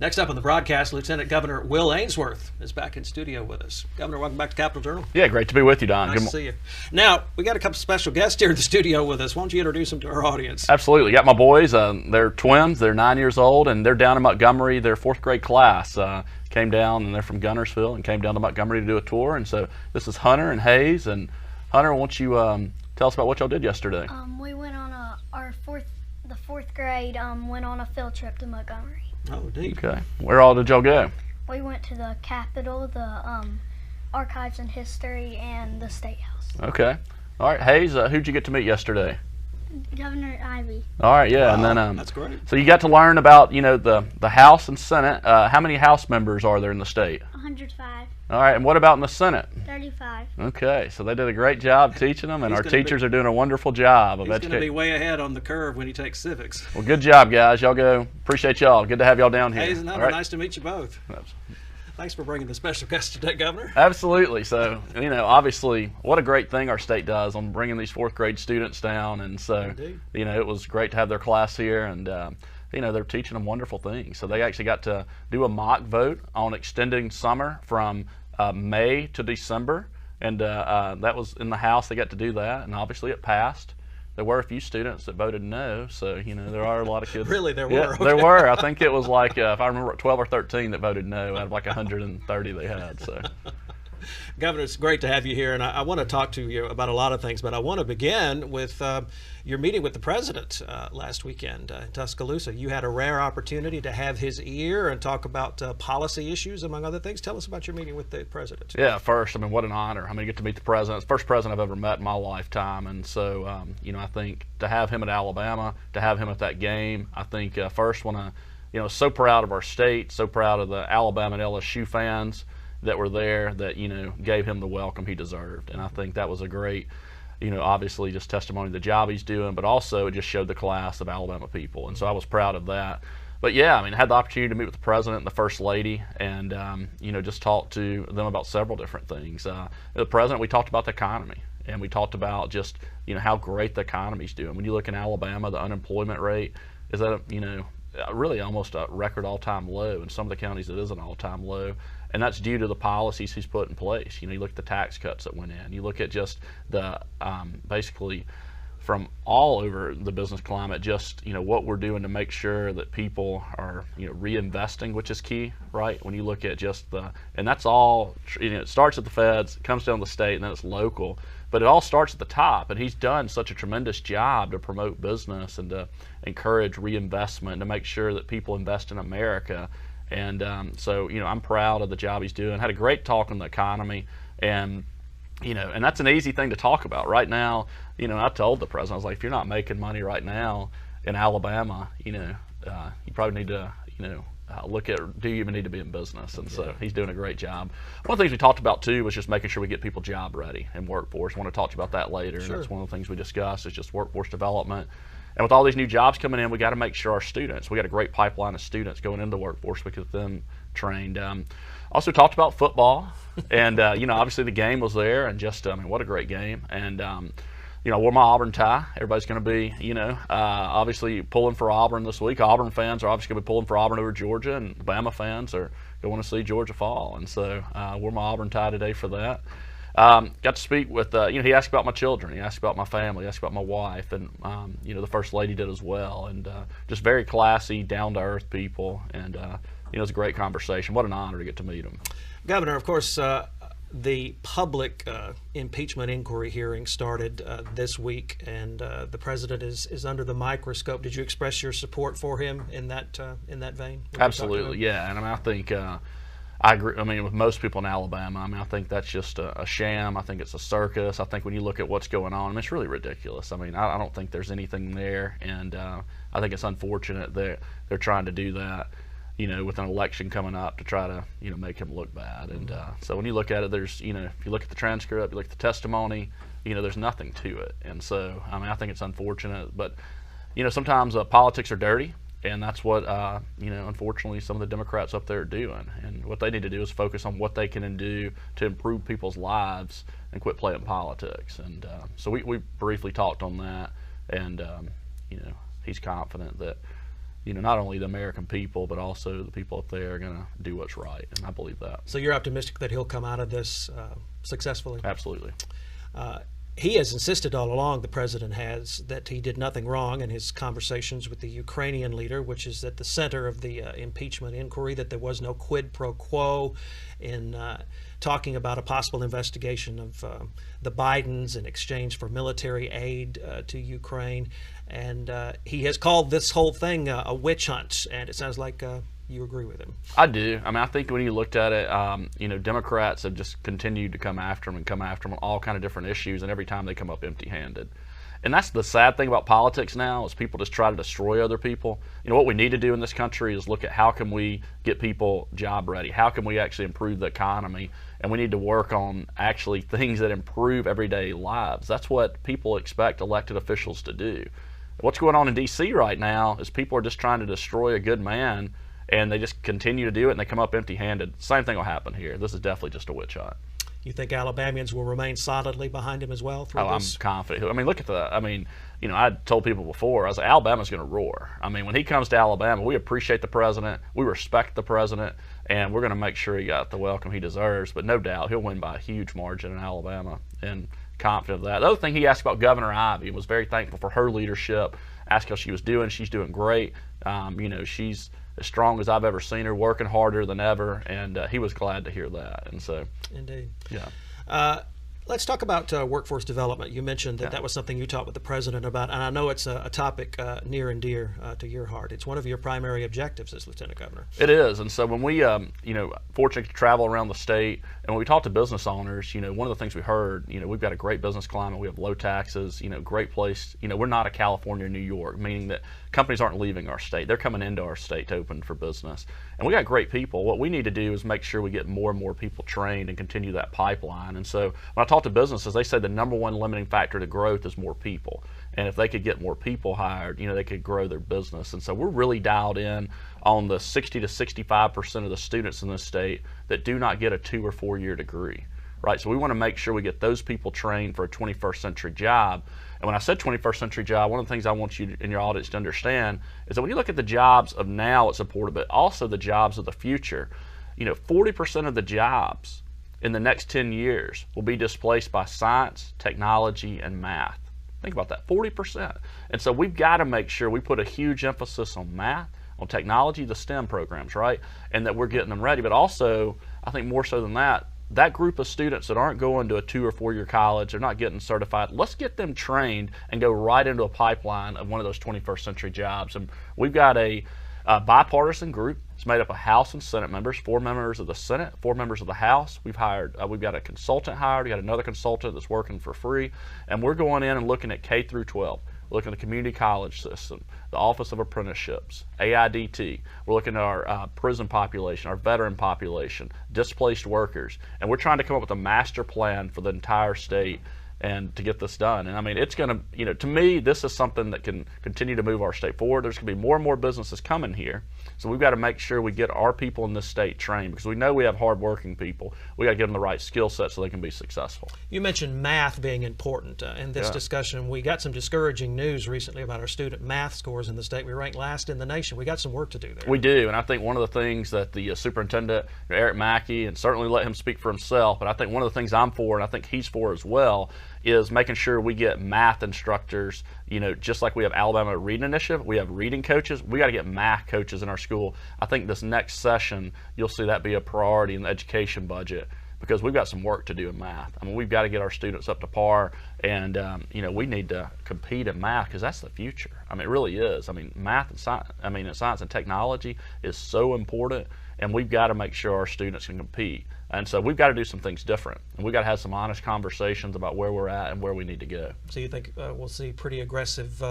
Next up on the broadcast, Lieutenant Governor Will Ainsworth is back in studio with us. Governor, welcome back to Capital Journal. Yeah, great to be with you, Don. Nice to see you. Now, we got a couple special guests here in the studio with us. Why don't you introduce them to our audience? Absolutely. Got my boys. They're twins. They're 9 years old, and they're down in Montgomery. Their fourth grade class came down, and they're from Gunnersville, and came down to Montgomery to do a tour. And so this is Hunter and Hayes. And Hunter, why don't you tell us about what y'all did yesterday? We went on the fourth grade went on a field trip to Montgomery. Oh, indeed. Okay. Where all did y'all go? We went to the Capitol, the Archives and History, and the State House. Okay. All right, Hayes, who'd you get to meet yesterday? Governor Ivey. All right, yeah, Wow, and then that's great. So you got to learn about the House and Senate. How many House members are there in the state? 105. All right, and what about in the Senate? 35. Okay, so they did a great job teaching them, and our teachers are doing a wonderful job of He's going to be educating. way ahead on the curve when he takes civics. Well, good job, guys. Y'all go. Appreciate y'all. Good to have y'all down here. Hayes and All Hunter, right. nice to meet you both. Thanks for bringing the special guest today, Governor. Absolutely. So, obviously, what a great thing our state does on bringing these fourth grade students down. And so, Indeed. it was great to have their class here, and they're teaching them wonderful things. So they actually got to do a mock vote on extending summer from May to December, and that was in the House. They got to do that, and obviously it passed. There were a few students that voted no, so there are a lot of kids. Really, there Yeah, were? Okay. there were. I think it was like, if I remember, 12 or 13 that voted no out of like 130 they had. So. Governor, it's great to have you here, and I want to talk to you about a lot of things, but I want to begin with your meeting with the president last weekend in Tuscaloosa. You had a rare opportunity to have his ear and talk about policy issues, among other things. Tell us about your meeting with the president. Yeah, first, what an honor. I get to meet the president. It's the first president I've ever met in my lifetime, and so, I think to have him at Alabama, to have him at that game, I think first want to, so proud of our state, so proud of the Alabama and LSU fans that were there that gave him the welcome he deserved. And I think that was a great obviously just testimony to the job he's doing, but also it just showed the class of Alabama people, and so I was proud of that. But yeah, I had the opportunity to meet with the president and the first lady, and just talk to them about several different things. The president, we talked about the economy, and we talked about just how great the economy's doing. When you look in Alabama, the unemployment rate is at really almost a record all-time low. In some of the counties it is an all-time low, and that's due to the policies he's put in place. You look at the tax cuts that went in, you look at just the basically from all over the business climate, just what we're doing to make sure that people are reinvesting, which is key, right? When you look at just and that's all, it starts at the feds, it comes down to the state, and then it's local, but it all starts at the top. And he's done such a tremendous job to promote business and to encourage reinvestment, to make sure that people invest in America. And so I'm proud of the job he's doing. Had a great talk on the economy, and and that's an easy thing to talk about right now. I told the president, I was like, if you're not making money right now in Alabama, you probably need to look at, do you even need to be in business? And so he's doing a great job. One of the things we talked about too was just making sure we get people job ready and workforce. I want to talk to you about that later. Sure. And that's one of the things we discussed, is just workforce development. And with all these new jobs coming in, we got to make sure our students, we got a great pipeline of students going into the workforce, we get them trained. Also talked about football, and obviously the game was there, and just what a great game. And I wore my Auburn tie. Everybody's going to be obviously pulling for Auburn this week. Auburn fans are obviously going to be pulling for Auburn over Georgia, and Bama fans are going to see Georgia fall. And so I wore my Auburn tie today for that. Got to speak with, he asked about my children, he asked about my family, he asked about my wife, and, the First Lady did as well, and just very classy, down-to-earth people, and, it was a great conversation. What an honor to get to meet them. Governor, of course, the public impeachment inquiry hearing started this week, and the president is under the microscope. Did you express your support for him in that vein? Absolutely, yeah, and I think I agree. With most people in Alabama, I think that's just a sham. I think it's a circus. I think when you look at what's going on, it's really ridiculous. I don't think there's anything there, and I think it's unfortunate that they're trying to do that, with an election coming up, to try to, make him look bad. And so when you look at it, there's, if you look at the transcript, you look at the testimony, there's nothing to it. And so, I think it's unfortunate, but, sometimes politics are dirty. And that's what, unfortunately, some of the Democrats up there are doing. And what they need to do is focus on what they can do to improve people's lives and quit playing politics. And so we briefly talked on that. And, he's confident that, not only the American people, but also the people up there are going to do what's right, and I believe that. So you're optimistic that he'll come out of this successfully? Absolutely. He has insisted all along, the president has, that he did nothing wrong in his conversations with the Ukrainian leader, which is at the center of the impeachment inquiry, that there was no quid pro quo in talking about a possible investigation of the Bidens in exchange for military aid to Ukraine. And he has called this whole thing a witch hunt, and it sounds like you agree with him. I do. I mean, I think when you looked at it, Democrats have just continued to come after him on all kind of different issues, and every time they come up empty-handed. And that's the sad thing about politics now, is people just try to destroy other people. What we need to do in this country is look at how can we get people job ready, how can we actually improve the economy, and we need to work on actually things that improve everyday lives. That's what people expect elected officials to do. What's going on in D.C. right now is people are just trying to destroy a good man, and they just continue to do it, and they come up empty-handed. Same thing will happen here. This is definitely just a witch hunt. You think Alabamians will remain solidly behind him as well through this? I'm confident. I mean, look at the. I mean, I told people before, I was like, Alabama's going to roar. I mean, when he comes to Alabama, we appreciate the president, we respect the president, and we're going to make sure he got the welcome he deserves. But no doubt, he'll win by a huge margin in Alabama, and confident of that. The other thing he asked about Governor Ivey, was very thankful for her leadership. Asked how she was doing. She's doing great. She's as strong as I've ever seen her, working harder than ever, and he was glad to hear that. And so, indeed, yeah. Let's talk about workforce development. You mentioned that that was something you talked with the president about, and I know it's a topic near and dear to your heart. It's one of your primary objectives as Lieutenant Governor. It is, and so when we, fortunate to travel around the state, and when we talk to business owners, one of the things we heard, we've got a great business climate, we have low taxes, great place. We're not a California or New York, meaning that companies aren't leaving our state. They're coming into our state to open for business. And we got great people. What we need to do is make sure we get more and more people trained and continue that pipeline. And so when I talk to businesses, they say the number one limiting factor to growth is more people. And if they could get more people hired, they could grow their business. And so we're really dialed in on the 60 to 65% of the students in this state that do not get a 2 or 4 year degree. Right, so we want to make sure we get those people trained for a 21st century job. And when I said 21st century job, one of the things I want you in your audience to understand is that when you look at the jobs of now, it's important, but also the jobs of the future, 40% of the jobs in the next 10 years will be displaced by science, technology, and math. Think about that, 40%. And so we've got to make sure we put a huge emphasis on math, on technology, the STEM programs, right? And that we're getting them ready. But also, I think more so than that group of students that aren't going to a 2 or 4 year college, they're not getting certified, let's get them trained and go right into a pipeline of one of those 21st century jobs. And we've got a bipartisan group. It's made up of House and Senate members, 4 members of the Senate, 4 members of the House. We've got a consultant hired, we got another consultant that's working for free, and we're going in and looking at K through 12. We're looking at the community college system, the Office of Apprenticeships, AIDT. We're looking at our prison population, our veteran population, displaced workers, and we're trying to come up with a master plan for the entire state and to get this done. And I mean, it's going to, to me, this is something that can continue to move our state forward. There's going to be more and more businesses coming here. So we've got to make sure we get our people in this state trained, because we know we have hardworking people. We got to give them the right skill set so they can be successful. You mentioned math being important in this discussion. We got some discouraging news recently about our student math scores in the state. We ranked last in the nation. We got some work to do there. We do, and I think one of the things that the superintendent, Eric Mackey, and certainly let him speak for himself, but I think one of the things I'm for, and I think he's for as well, is making sure we get math instructors, just like we have Alabama Reading Initiative, we have reading coaches, we got to get math coaches in our school. I think this next session, you'll see that be a priority in the education budget, because we've got some work to do in math. I mean, we've got to get our students up to par, and we need to compete in math, because that's the future. I mean, it really is. I mean, math and science and technology is so important, and we've got to make sure our students can compete. And so we've got to do some things different, and we've got to have some honest conversations about where we're at and where we need to go. So you think we'll see pretty aggressive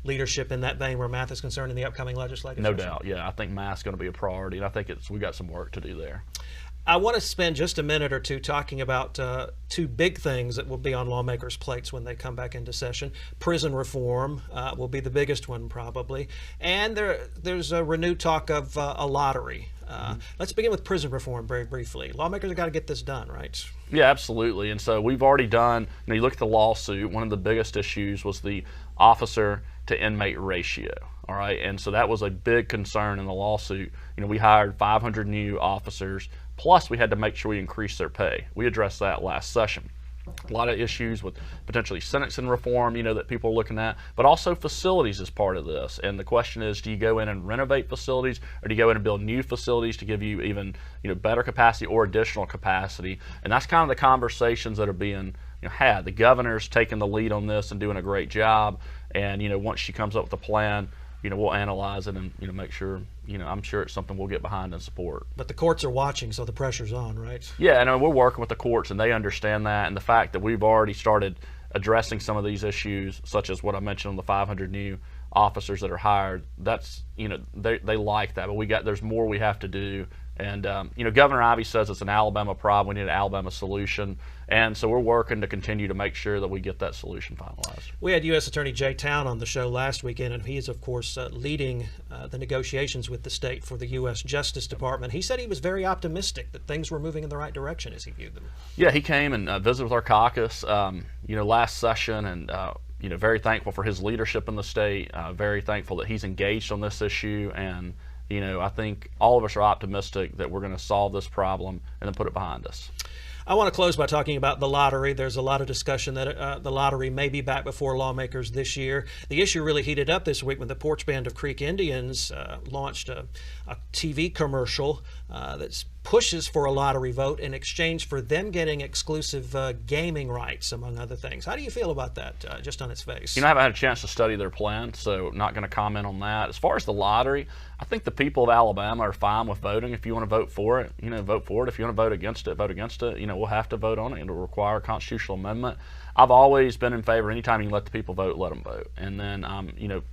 leadership in that vein where math is concerned in the upcoming legislative No session? doubt, yeah. I think math's going to be a priority, and I think we've got some work to do there. I want to spend just a minute or two talking about 2 big things that will be on lawmakers' plates when they come back into session. Prison reform will be the biggest one, probably, and there's a renewed talk of a lottery. Let's begin with prison reform very briefly. Lawmakers have got to get this done, right? Yeah, absolutely. And so we've already done, you look at the lawsuit, one of the biggest issues was the officer to inmate ratio. all right? And so that was a big concern in the lawsuit. We hired 500 new officers, plus we had to make sure we increased their pay. We addressed that last session. A lot of issues with potentially sentencing reform, that people are looking at, but also facilities is part of this. And the question is, do you go in and renovate facilities, or do you go in and build new facilities to give you even, better capacity or additional capacity? And that's kind of the conversations that are being had. The governor's taking the lead on this and doing a great job. And, once she comes up with a plan, we'll analyze it and, make sure, I'm sure it's something we'll get behind and support. But the courts are watching, so the pressure's on, right? Yeah, and we're working with the courts, and they understand that. And the fact that we've already started addressing some of these issues, such as what I mentioned on the 500 new officers that are hired, that's, they like that. But there's more we have to do. And, Governor Ivey says it's an Alabama problem. We need an Alabama solution. And so we're working to continue to make sure that we get that solution finalized. We had U.S. Attorney Jay Town on the show last weekend, and he is, of course, leading the negotiations with the state for the U.S. Justice Department. He said he was very optimistic that things were moving in the right direction as he viewed them. Yeah, he came and visited with our caucus, last session, and very thankful for his leadership in the state, very thankful that he's engaged on this issue, and I think all of us are optimistic that we're going to solve this problem and then put it behind us. I want to close by talking about the lottery. There's a lot of discussion that the lottery may be back before lawmakers this year. The issue really heated up this week when the Porch Band of Creek Indians launched a TV commercial that pushes for a lottery vote in exchange for them getting exclusive gaming rights, among other things. How do you feel about that, just on its face? I haven't had a chance to study their plan, so not going to comment on that. As far as the lottery, I think the people of Alabama are fine with voting. If you want to vote for it, vote for it. If you want to vote against it, vote against it. We'll have to vote on it. It'll require a constitutional amendment. I've always been in favor. Anytime you can let the people vote, let them vote. And then,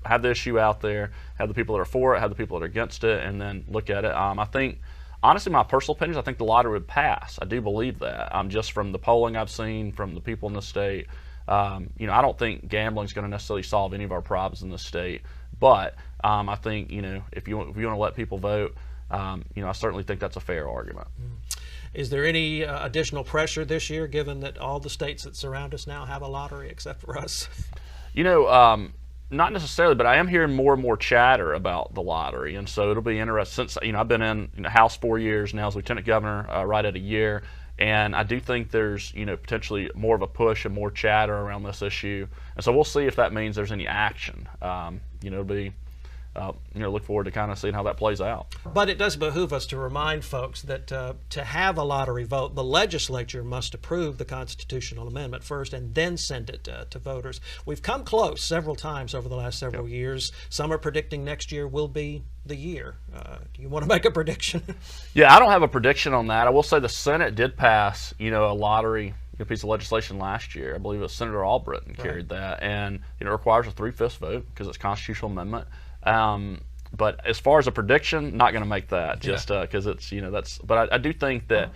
have the issue out there, have the people that are for it, have the people that are against it, and then look at it. I think, honestly, my personal opinion is I think the lottery would pass. I do believe that. Just from the polling I've seen from the people in the state, I don't think gambling is going to necessarily solve any of our problems in the state. But I think, if you want to let people vote, I certainly think that's a fair argument. Is there any additional pressure this year, given that all the states that surround us now have a lottery except for us? Not necessarily, but I am hearing more and more chatter about the lottery, and so it'll be interesting. Since I've been in the House 4 years now as Lieutenant Governor, right at a year, and I do think there's potentially more of a push and more chatter around this issue, and so we'll see if that means there's any action. It'll be. Look forward to kind of seeing how that plays out. But it does behoove us to remind folks that to have a lottery vote, the legislature must approve the constitutional amendment first and then send it to voters. We've come close several times over the last several years. Some are predicting next year will be the year. Do you want to make a prediction? Yeah, I don't have a prediction on that. I will say the Senate did pass, a lottery piece of legislation last year. I believe it was Senator Albritton carried that, and it requires a 3/5 vote because it's a constitutional amendment. But as far as a prediction, not going to make that just because it's that's. But I do think that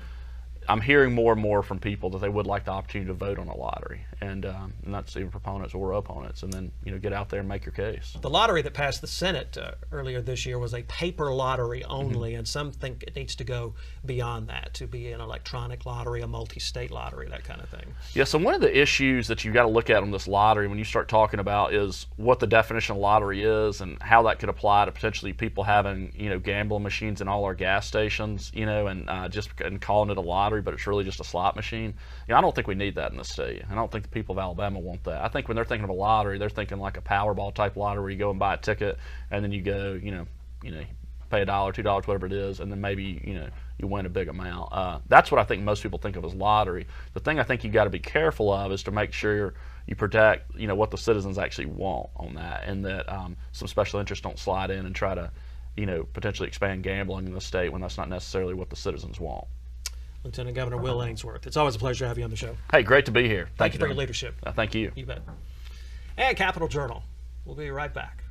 I'm hearing more and more from people that they would like the opportunity to vote on a lottery, and that's even proponents or opponents, and then get out there and make your case. The lottery that passed the Senate earlier this year was a paper lottery only, and some think it needs to go beyond that to be an electronic lottery, a multi-state lottery, that kind of thing. Yeah. So one of the issues that you've got to look at on this lottery when you start talking about is what the definition of lottery is and how that could apply to potentially people having gambling machines in all our gas stations, and calling it a lottery, but it's really just a slot machine. I don't think we need that in the state. I don't think the people of Alabama want that. I think when they're thinking of a lottery, they're thinking like a Powerball type lottery where you go and buy a ticket and then you go, pay $1, $2, whatever it is, and then maybe you win a big amount. That's what I think most people think of as lottery. The thing I think you got to be careful of is to make sure you protect what the citizens actually want on that, and that some special interests don't slide in and try to potentially expand gambling in the state when that's not necessarily what the citizens want. Lieutenant Governor Will Ainsworth, it's always a pleasure to have you on the show. Hey, great to be here. Thank you for your leadership. Thank you. You bet. And Capital Journal. We'll be right back.